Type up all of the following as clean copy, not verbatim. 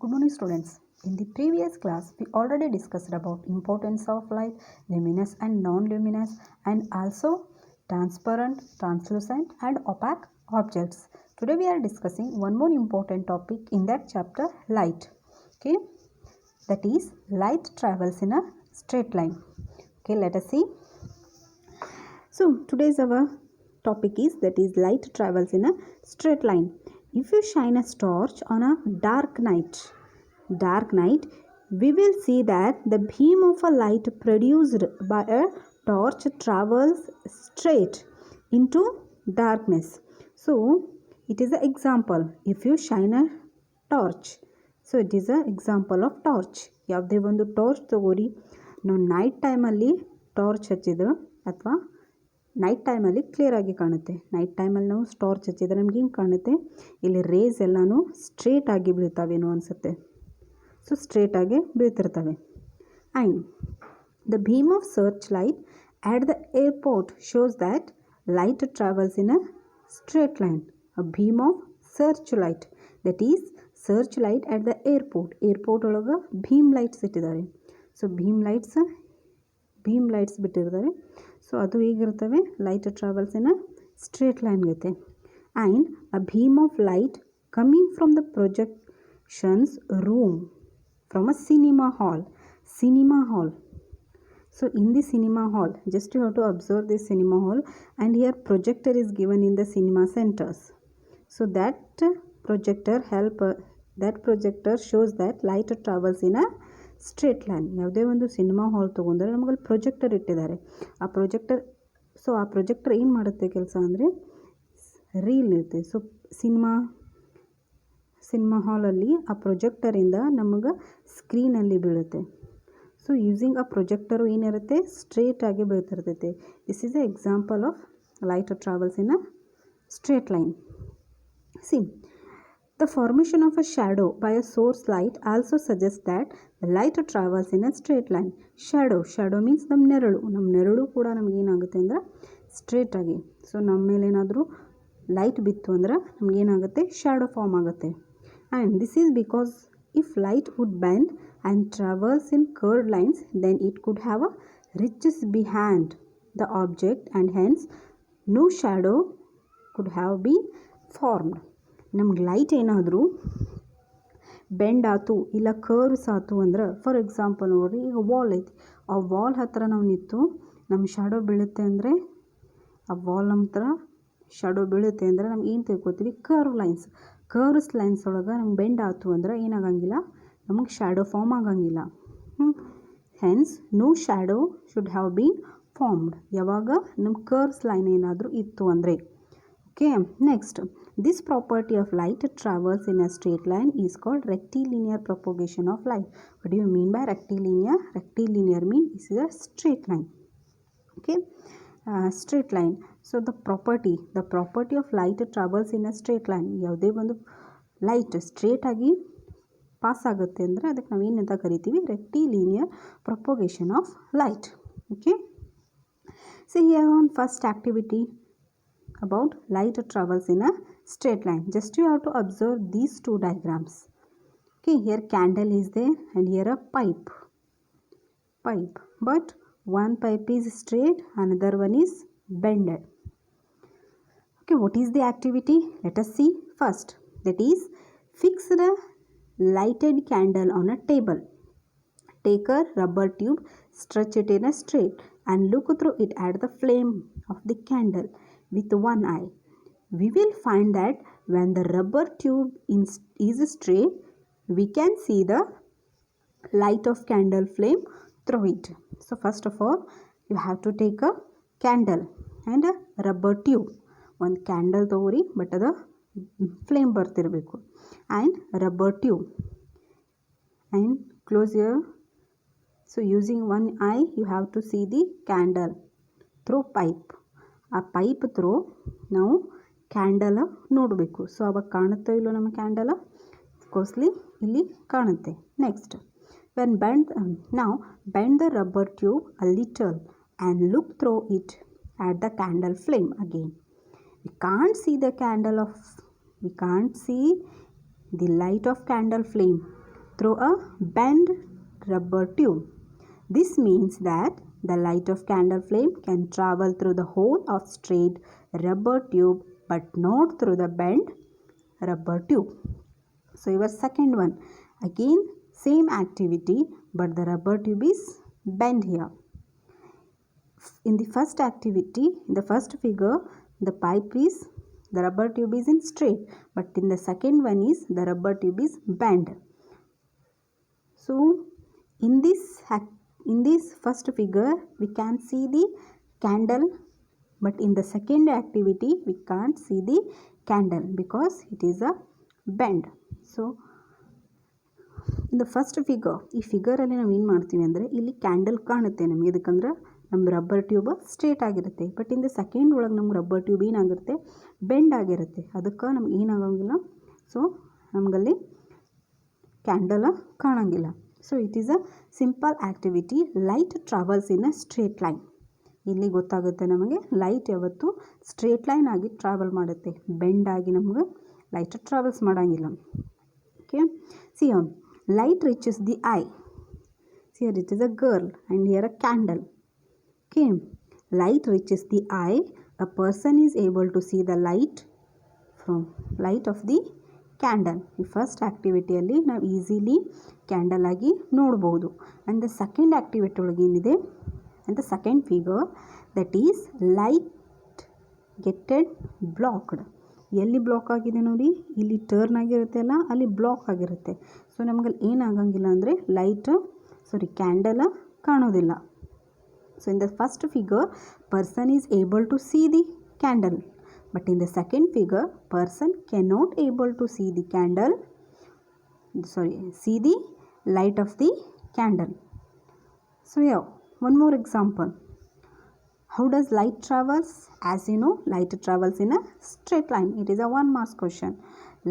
Good morning students. In the previous class we already discussed about importance of light, luminous and non-luminous, and also transparent, translucent and opaque objects. Today we are discussing one more important topic in that chapter, light. Okay, that is light travels in a straight line. Okay, let us see. So today's our topic is that is light travels in a straight line. If you shine a torch on a dark night, we will see that the beam of a light produced by a torch travels straight into darkness. So it is an example. If you shine a torch, so it is an example of torch. ಯಾವುದೇ ಒಂದು torch ತಗೋರಿ, ನಾವು night ಟೈಮಲ್ಲಿ torch ಹಚ್ಚಿದ್ರೆ ಅಥವಾ night ಟೈಮಲ್ಲಿ ಕ್ಲಿಯರಾಗಿ ಕಾಣುತ್ತೆ. ನೈಟ್ ಟೈಮಲ್ಲಿ ನಾವು ಟಾರ್ಚ್ ಹಚ್ಚಿದ್ರೆ ನಮ್ಗೆ ಹಿಂಗೆ ಕಾಣುತ್ತೆ, ಇಲ್ಲಿ ರೇಸ್ ಎಲ್ಲನೂ ಸ್ಟ್ರೇಟಾಗಿ ಬೀಳ್ತಾವೇನೋ ಅನಿಸುತ್ತೆ. ಸೊ ಸ್ಟ್ರೇಟಾಗಿ ಬೀಳ್ತಿರ್ತವೆ. And the beam of searchlight at the airport shows that light travels in a straight line. A beam of searchlight, that is searchlight at the airport. Airport ಒಳಗೆ ಭೀಮ್ ಲೈಟ್ಸ್ ಇಟ್ಟಿದ್ದಾರೆ. So beam lights ಬಿಟ್ಟಿರ್ತಾರೆ. So ಅದು ಹೇಗಿರ್ತವೆ, light travels in a straight line ಗತೆ. And a beam of light coming from the projections room from a cinema hall. So in the cinema hall, just you have to observe this cinema hall, and here projector is given in the cinema centers. So that projector shows that light travels in a straight line. ಯಾವುದೇ ಒಂದು cinema hall ತೊಗೊಂಡ್ರೆ ನಮಗಲ್ಲಿ projector ಇಟ್ಟಿದ್ದಾರೆ. ಆ projector ಏನು ಮಾಡುತ್ತೆ ಕೆಲಸ ಅಂದರೆ, reel ಇರುತ್ತೆ. ಸೊ ಸಿನಿಮಾ ಹಾಲಲ್ಲಿ ಆ ಪ್ರೊಜೆಕ್ಟರಿಂದ ನಮಗೆ ಸ್ಕ್ರೀನಲ್ಲಿ ಬೀಳುತ್ತೆ. ಸೊ ಯೂಸಿಂಗ್ ಆ ಪ್ರೊಜೆಕ್ಟರು ಏನಿರುತ್ತೆ, ಸ್ಟ್ರೇಟಾಗಿ ಬೀಳ್ತಿರ್ತೈತೆ. This is a example of light travels in a straight line. See the formation of a shadow by a source light also suggests that the light travels in a straight line. Shadow means ನಮ್ಮ ನೆರಳು ಕೂಡ ನಮಗೇನಾಗುತ್ತೆ ಅಂದರೆ straight ಆಗಿ. So ನಮ್ಮ ಮೇಲೆ ಏನಾದರೂ light ಬಿತ್ತು ಅಂದ್ರೆ ನಮಗೇನಾಗುತ್ತೆ, ಶ್ಯಾಡೋ ಫಾರ್ಮ್ ಆಗುತ್ತೆ. And this is because if light would bend and travels in curved lines, then it could have a riches behind the object and hence no shadow could have been formed. ನಮ್ಗೆ light ಏನಾದರೂ bend ಆಯ್ತು ಇಲ್ಲ curves ಆಯ್ತು ಅಂದ್ರೆ, for example ನೋಡಿರಿ, ಈಗ wall ಐತಿ, ಆ ವಾಲ್ ಹತ್ರ ನಾವು ನಿಂತು ನಮ್ಮ ಶ್ಯಾಡೋ ಬೀಳುತ್ತೆ ಅಂದರೆ, ಆ ವಾಲ್ ನಮ್ಮ ಹತ್ರ ಶ್ಯಾಡೋ ಬೀಳುತ್ತೆ ಅಂದರೆ ನಮ್ಗೆ ಏನು ತಿಳ್ಕೊತೀವಿ, ಕರ್ವ್ಸ್ ಲೈನ್ಸ್ ಒಳಗೆ ನಮ್ಗೆ ಬೆಂಡ್ ಆಯ್ತು ಅಂದ್ರೆ ಏನಾಗಂಗಿಲ್ಲ, ನಮಗೆ ಶ್ಯಾಡೋ ಫಾರ್ಮ್ ಆಗಂಗಿಲ್ಲ. Hence no shadow should have been formed, ಯಾವಾಗ ನಮ್ಮ ಕರ್ವ್ಸ್ ಲೈನ್ ಏನಾದರೂ ಇತ್ತು ಅಂದರೆ. Okay, next, this property of light travels in a straight line is called rectilinear propagation of light. What do you mean by rectilinear? Rectilinear means this is a straight line. Okay, straight line. So the property of light travels in a straight line. ಯಾವುದೇ ಒಂದು light straight ಆಗಿ pass ಆಗುತ್ತೆ ಅಂದರೆ ಅದಕ್ಕೆ ನಾವು ಏನಂತ ಕರಿತೀವಿ, rectilinear propagation of light. Okay, so here on first activity about light travels in a straight line. Just you have to observe these two diagrams. Okay, here candle is there and here a pipe, but one pipe is straight, another one is bended. Okay, what is the activity? Let us see first. That is, fix a lighted candle on a table. Take a rubber tube, stretch it in a straight and look through it at the flame of the candle with one eye. We will find that when the rubber tube is straight, we can see the light of candle flame through it. So first of all, you have to take a candle and a rubber tube. ಒಂದು candle ತಗೋರಿ, but ಅದು flame ಬರ್ತಿರಬೇಕು, and rubber tube, and close your. So using one I you have to see the candle through pipe. ಆ pipe through ನಾವು ಕ್ಯಾಂಡಲ ನೋಡಬೇಕು. So ಅವಾಗ ಕಾಣುತ್ತೋ ಇಲ್ಲೋ ನಮ್ಮ ಕ್ಯಾಂಡಲ, ಕೋಸ್ಲಿ ಇಲ್ಲಿ ಕಾಣುತ್ತೆ. Next, when bend the rubber tube a little and look through it at the candle flame again. We can't see the light of candle flame, through a bent rubber tube. This means that the light of candle flame can travel through the hole of straight rubber tube but not through the bent rubber tube. So your second one, again same activity but the rubber tube is bent here. In the first activity, in the first figure, the rubber tube is in straight, but in the second one is the rubber tube is bent. So in this first figure we can see the candle, but in the second activity we can't see the candle because it is a bend. So in the first figure, ಈ ಫಿಗರಲ್ಲಿ ನಾವು ಏನು ಮಾಡ್ತೀವಿ ಅಂದರೆ ಇಲ್ಲಿ candle ಕಾಣುತ್ತೆ ನಮಗೆ, ಇದಕ್ಕಂದ್ರೆ ನಮ್ಮ ರಬ್ಬರ್ ಟ್ಯೂಬ್ ಸ್ಟ್ರೇಟ್ ಆಗಿರುತ್ತೆ. ಬಟ್ ಇನ್ ದ ಸೆಕೆಂಡ್ ಒಳಗೆ ನಮ್ಗೆ ರಬ್ಬರ್ ಟ್ಯೂಬ್ ಏನಾಗಿರುತ್ತೆ, ಬೆಂಡ್ ಆಗಿರುತ್ತೆ. ಅದಕ್ಕೆ ನಮ್ಗೆ ಏನಾಗೋಂಗಿಲ್ಲ, ಸೊ ನಮಗಲ್ಲಿ ಕ್ಯಾಂಡಲ್ ಕಾಣೋಂಗಿಲ್ಲ. So it is a simple activity. Light travels in a straight line. ಇಲ್ಲಿ ಗೊತ್ತಾಗುತ್ತೆ ನಮಗೆ ಲೈಟ್ ಯಾವತ್ತು ಸ್ಟ್ರೇಟ್ ಲೈನ್ ಆಗಿ ಟ್ರಾವೆಲ್ ಮಾಡುತ್ತೆ, ಬೆಂಡ್ ಆಗಿ ನಮ್ಗೆ ಲೈಟ್ ಟ್ರಾವೆಲ್ಸ್ ಮಾಡೋಂಗಿಲ್ಲ. Okay, see light reaches the eye. Here it is a girl and here a candle. Okay, light reaches the eye. A person is able to see the light of the candle. ಈ first ಆ್ಯಕ್ಟಿವಿಟಿಯಲ್ಲಿ ನಾವು easily candle ಆಗಿ ನೋಡ್ಬೋದು. And the second activity ಒಳಗೆ ಏನಿದೆ, and the second figure that is light gated blocked. ಎಲ್ಲಿ block ಆಗಿದೆ ನೋಡಿ, ಇಲ್ಲಿ ಟರ್ನ್ ಆಗಿರುತ್ತೆ ಅಲ್ಲ, ಅಲ್ಲಿ ಬ್ಲಾಕ್ ಆಗಿರುತ್ತೆ. ಸೊ ನಮಗಲ್ಲಿ ಏನಾಗಂಗಿಲ್ಲ ಅಂದರೆ ಕ್ಯಾಂಡಲ್ ಕಾಣೋದಿಲ್ಲ. So in the first figure person is able to see the candle, but in the second figure person cannot able to see the see the light of the candle. So one more example. How does light travels? As you know, light travels in a straight line. It is a 1 mark question.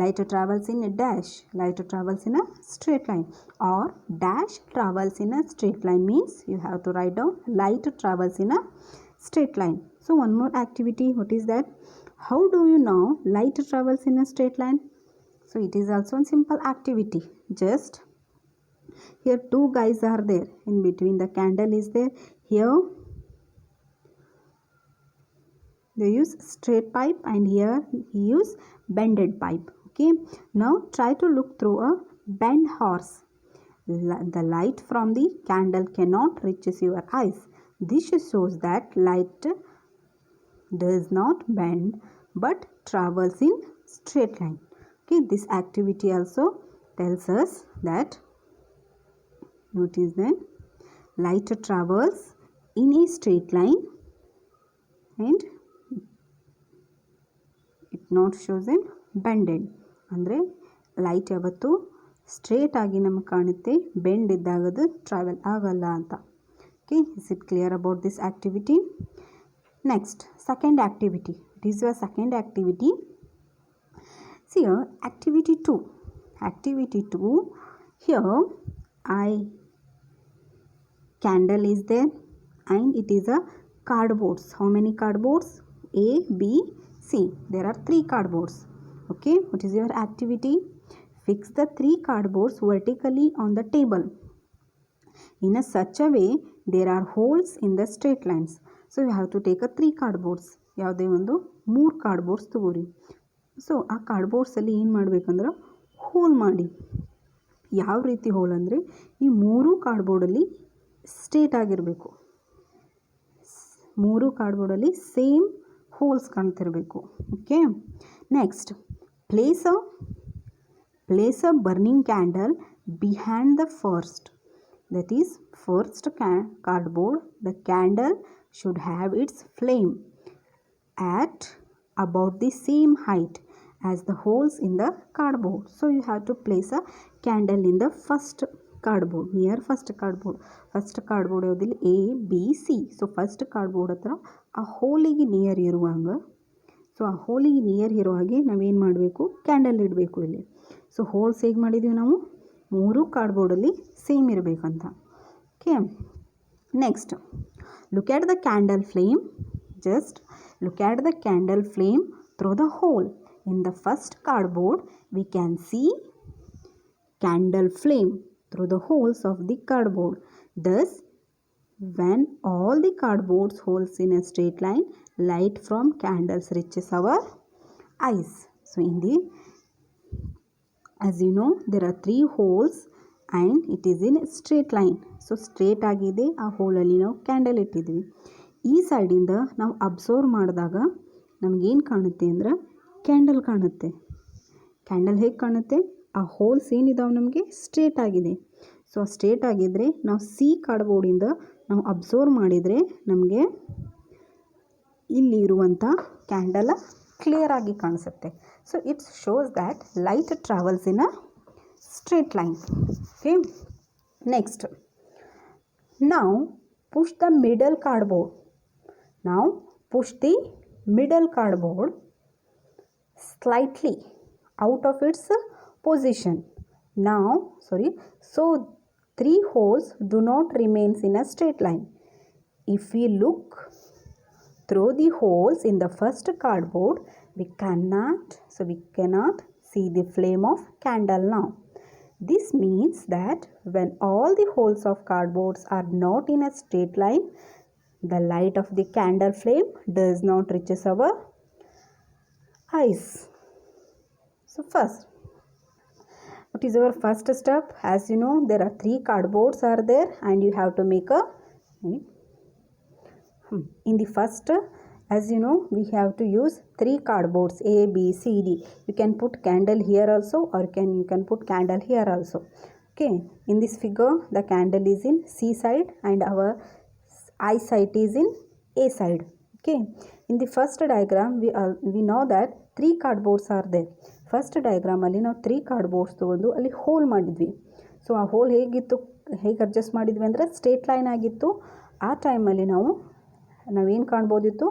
Light travels in a dash. Light travels in a straight line. Or dash travels in a straight line means you have to write down light travels in a straight line. So one more activity. What is that? How do you know light travels in a straight line? So it is also a simple activity. Just here 2 guys are there. In between the candle is there. Here they use straight pipe and here he use bended pipe. Okay, now try to look through a bent horse. The light from the candle cannot reaches your eyes. This shows that light does not bend but travels in straight line. Okay, this activity also tells us that, notice then, light travels in a straight line and it not shows in bended. ಅಂದರೆ light ಯಾವತ್ತು straight ಆಗಿ ನಮಗೆ ಕಾಣುತ್ತೆ, bend ಇದ್ದಾಗದು travel ಆಗಲ್ಲ ಅಂತ. Okay, is it clear about this activity? Next second activity. It is your second activity. C activity 2. Activity 2, here candle is there and it is a cardboards. How many cardboards? A, B, C. There are 3 cardboards. Okay, what is your activity? Fix the 3 cardboards vertically on the table in a such a way there are holes in the straight lines. So you have to take a 3 cardboards. ಯಾವುದೇ ಒಂದು 3 ಕಾರ್ಡ್ಬೋರ್ಡ್ಸ್ ತಗೋರಿ. So ಆ ಕಾರ್ಡ್ಬೋರ್ಡ್ಸಲ್ಲಿ ಏನು ಮಾಡಬೇಕಂದ್ರೆ hole ಮಾಡಿ. ಯಾವ ರೀತಿ hole ಅಂದರೆ ಈ 3 ಕಾರ್ಡ್ಬೋರ್ಡಲ್ಲಿ ಸ್ಟ್ರೇಟ್ ಆಗಿರಬೇಕು. 3 ಕಾರ್ಡ್ಬೋರ್ಡಲ್ಲಿ ಸೇಮ್ ಹೋಲ್ಸ್ ಕಾಣ್ತಿರಬೇಕು. Okay, next place a burning candle behind the first, that is first cardboard. The candle should have its flame at about the same height as the holes in the cardboard. So you have to place a candle in the first cardboard, near first cardboard. First cardboard ಯಾವುದಿಲ್ಲ, A, B, C. So first cardboard ಹತ್ರ ಆ ಹೋಲಿಗೆ near ಇರುವಾಗ, so ಆ ಹೋಲಿಗೆ near ಇರೋ ಹಾಗೆ ನಾವೇನು ಮಾಡಬೇಕು, candle ಇಡಬೇಕು ಇಲ್ಲಿ. ಸೊ ಹೋಲ್ಸ್ ಹೇಗೆ ಮಾಡಿದ್ದೀವಿ ನಾವು, 3 ಕಾರ್ಡ್ಬೋರ್ಡಲ್ಲಿ ಸೇಮ್ ಇರಬೇಕಂತ. Okay, next look at the candle flame. Just look at the candle flame through the whole. In the first cardboard we can see candle flame through the holes of the cardboard. Thus, when all the cardboard's holes in a straight line, light from candles reaches our eyes. So in the, as you know, there are 3 holes and it is in a straight line. So straight ಆಗಿದೆ, ಆ ಹೋಲಲ್ಲಿ ನಾವು candle ಇಟ್ಟಿದ್ದೀವಿ. ಈ ಸೈಡಿಂದ ನಾವು observe ಮಾಡಿದಾಗ ನಮಗೇನು ಕಾಣುತ್ತೆ ಅಂದ್ರೆ ಕ್ಯಾಂಡಲ್ ಕಾಣುತ್ತೆ. ಕ್ಯಾಂಡಲ್ ಹೇಗೆ ಕಾಣುತ್ತೆ? ಆ ಹೋಲ್ಸ್ ಏನಿದಾವೆ ನಮಗೆ ಸ್ಟ್ರೇಟ್ ಆಗಿದೆ. ಸೊ ಸ್ಟ್ರೇಟ್ ಆಗಿದ್ದರೆ ನಾವು ಸಿ ಕಾರ್ಡ್ಬೋರ್ಡಿಂದ ನಾವು ಅಬ್ಸರ್ವ್ ಮಾಡಿದರೆ ನಮಗೆ ಇಲ್ಲಿ ಇರುವಂಥ ಕ್ಯಾಂಡಲ್ ಕ್ಲಿಯರ್ ಆಗಿ ಕಾಣಿಸುತ್ತೆ. So it shows that light travels in a straight line. Okay, next, ನಾವು push the middle cardboard. Now push the middle cardboard slightly out of its position. So 3 holes do not remain in a straight line. If we look through the holes in the first cardboard, we cannot see the flame of candle now. This means that when all the holes of cardboards are not in a straight line, the light of the candle flame does not reaches our eyes. So first, what is our first step? As you know, there are 3 cardboards are there and you have to make a in the first, as you know, we have to use 3 cardboards A, B, C, D. You can put candle here also or you can put candle here also. Okay, in this figure the candle is in C side and our eyesight is in A side. Okay, in the first diagram we know that 3 cardboards are there. First ಡಯಾಗ್ರಾಮಲ್ಲಿ ನಾವು 3 ಕಾರ್ಡ್ಬೋರ್ಡ್ಸ್ ತೊಗೊಂಡು ಅಲ್ಲಿ hole ಮಾಡಿದ್ವಿ. So ಆ hole ಹೇಗೆ adjust ಮಾಡಿದ್ವಿ ಅಂದರೆ straight line ಆಗಿತ್ತು. ಆ ಟೈಮಲ್ಲಿ ನಾವೇನು ಕಾಣ್ಬೋದಿತ್ತು?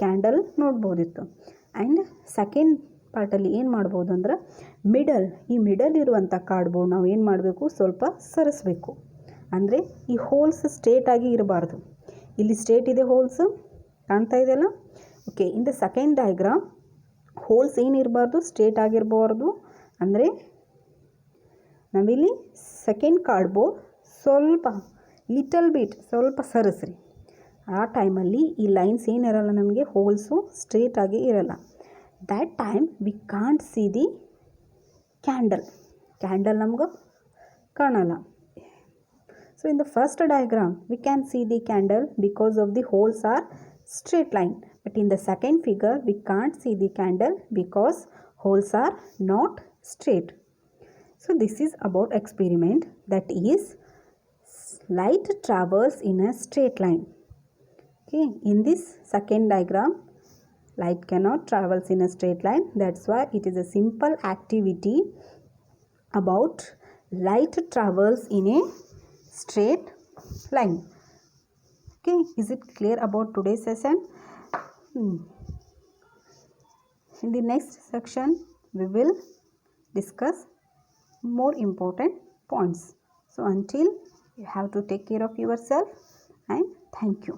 ಕ್ಯಾಂಡಲ್ ನೋಡ್ಬೋದಿತ್ತು. ಆ್ಯಂಡ್ ಸೆಕೆಂಡ್ ಪಾರ್ಟಲ್ಲಿ ಏನು ಮಾಡ್ಬೋದು ಅಂದ್ರೆ ಈ ಮಿಡಲ್ ಇರುವಂಥ ಕಾರ್ಡ್ಬೋರ್ಡ್ ನಾವು ಏನು ಮಾಡಬೇಕು? ಸ್ವಲ್ಪ ಸರಿಸಬೇಕು. ಅಂದರೆ ಈ ಹೋಲ್ಸ್ ಸ್ಟ್ರೇಟಾಗಿ ಇರಬಾರ್ದು. ಇಲ್ಲಿ ಸ್ಟ್ರೇಟ್ ಇದೆ, ಹೋಲ್ಸ್ ಕಾಣ್ತಾ ಇದೆಯಲ್ಲ. Okay, in the second diagram holes ಏನಿರಬಾರ್ದು? ಸ್ಟ್ರೇಟ್ ಆಗಿರಬಾರ್ದು. ಅಂದರೆ ನಾವಿಲ್ಲಿ ಸೆಕೆಂಡ್ ಕಾರ್ಡ್ಬೋರ್ಡ್ ಸ್ವಲ್ಪ ಸರಿಸ್ರಿ. ಆ ಟೈಮಲ್ಲಿ ಈ ಲೈನ್ಸ್ ಏನಿರಲ್ಲ, ನಮಗೆ ಹೋಲ್ಸು ಸ್ಟ್ರೇಟಾಗಿ ಇರಲ್ಲ. That time we can't see the candle ನಮ್ಗೆ ಕಾಣಲ್ಲ. So in the first diagram we can see the candle because of the holes are straight line, but in the second figure we can't see the candle because holes are not straight. So this is about experiment, that is light travels in a straight line. Okay, in this second diagram light cannot travels in a straight line. That's why it is a simple activity about light travels in a straight line. Okay, is it clear about today's session? In the next section we will discuss more important points. So until, you have to take care of yourself and thank you.